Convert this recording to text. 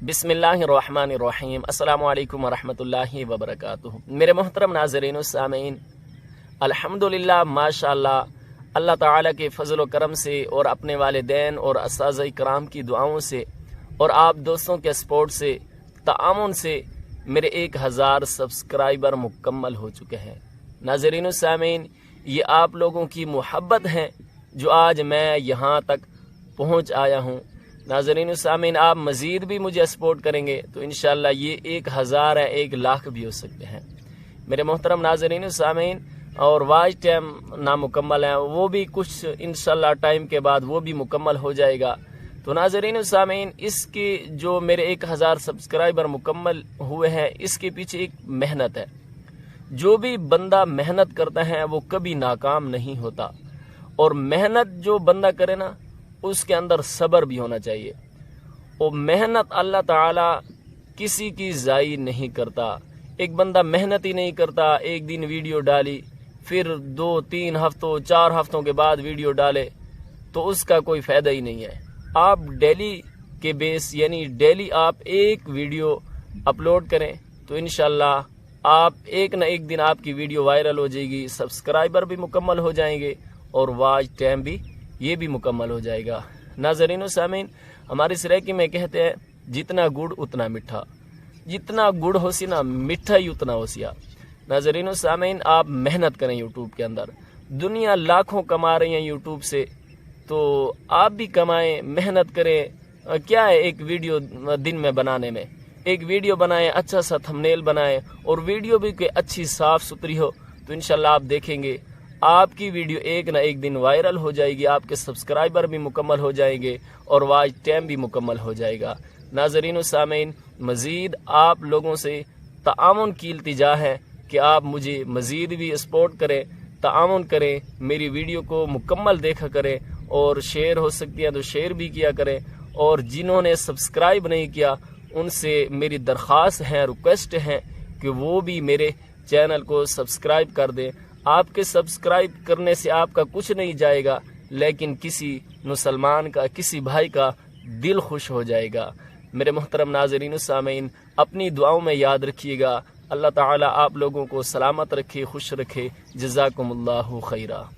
बिस्मिल्लाहिर्रहमानिर्रहीम। अस्सलामु अलैकुम वरहमतुल्लाहि वबरकातुहू। मेरे मोहतरम नाज़रीन व सामीन, अल्हम्दुलिल्लाह माशाअल्लाह अल्लाह ताला के फजल व करम से और अपने वालिदैन और असाज़ कराम की दुआओं से और आप दोस्तों के सपोर्ट से ताआमुन से मेरे 1000 सब्सक्राइबर मुकम्मल हो चुके हैं। नाज़रीन व सामीन, ये आप लोगों की मोहब्बत है जो आज मैं यहाँ तक पहुँच आया हूँ। नाज़रीन व सामीन, आप मज़ीद भी मुझे सपोर्ट करेंगे तो इंशाअल्लाह ये 1000 है, 1 लाख भी हो सकते हैं। मेरे मोहतरम नाज़रीन व सामीन, और वाच टाइम नामुकम्मल है, वो भी कुछ इंशाअल्लाह टाइम के बाद वो भी मुकम्मल हो जाएगा। तो नाज़रीन व सामीन, इसके जो मेरे 1000 सब्सक्राइबर मुकम्मल हुए हैं, इसके पीछे एक मेहनत है। जो भी बंदा मेहनत करता है वो कभी नाकाम नहीं होता, और मेहनत जो बंदा करे ना उसके अंदर सब्र भी होना चाहिए। और मेहनत अल्लाह ताला किसी की ज़ाई नहीं करता। एक बंदा मेहनत ही नहीं करता, एक दिन वीडियो डाली, फिर 2-3 हफ्तों 4 हफ्तों के बाद वीडियो डाले, तो उसका कोई फ़ायदा ही नहीं है। आप डेली के बेस यानी डेली आप एक वीडियो अपलोड करें तो इंशाअल्लाह आप एक ना एक दिन आपकी वीडियो वायरल हो जाएगी, सब्सक्राइबर भी मुकम्मल हो जाएंगे और वाच टाइम भी ये भी मुकम्मल हो जाएगा। नाज़रीन व सामीन, हमारी सराइकी में कहते हैं जितना गुड़ उतना मीठा, जितना गुड़ हो सी ना मीठा ही उतना हो सिया। नाज़रीन व सामीन, आप मेहनत करें यूट्यूब के अंदर। दुनिया लाखों कमा रही है यूट्यूब से, तो आप भी कमाएं, मेहनत करें। क्या है एक वीडियो दिन में बनाने में? एक वीडियो बनाएं, अच्छा सा थंबनेल बनाएं, और वीडियो भी कोई अच्छी साफ़ सुथरी हो तो इंशाल्लाह आप देखेंगे आपकी वीडियो एक ना एक दिन वायरल हो जाएगी, आपके सब्सक्राइबर भी मुकम्मल हो जाएंगे और वाच टाइम भी मुकम्मल हो जाएगा। नाज़रीन व सामीन, मज़ीद आप लोगों से ताआमुन की इल्तिजा है कि आप मुझे मज़ीद भी सपोर्ट करें, ताआमुन करें, मेरी वीडियो को मुकम्मल देखा करें, और शेयर हो सकती है तो शेयर भी किया करें। और जिन्होंने सब्सक्राइब नहीं किया उनसे मेरी दरख्वास्त है, रिक्वेस्ट है कि वो भी मेरे चैनल को सब्सक्राइब कर दें। आपके सब्सक्राइब करने से आपका कुछ नहीं जाएगा, लेकिन किसी मुसलमान का, किसी भाई का दिल खुश हो जाएगा। मेरे मोहतरम नाज़रीन व सामीन, अपनी दुआओं में याद रखिएगा। अल्लाह ताला आप लोगों को सलामत रखे, खुश रखे। जज़ाकुमुल्लाहु खैरा।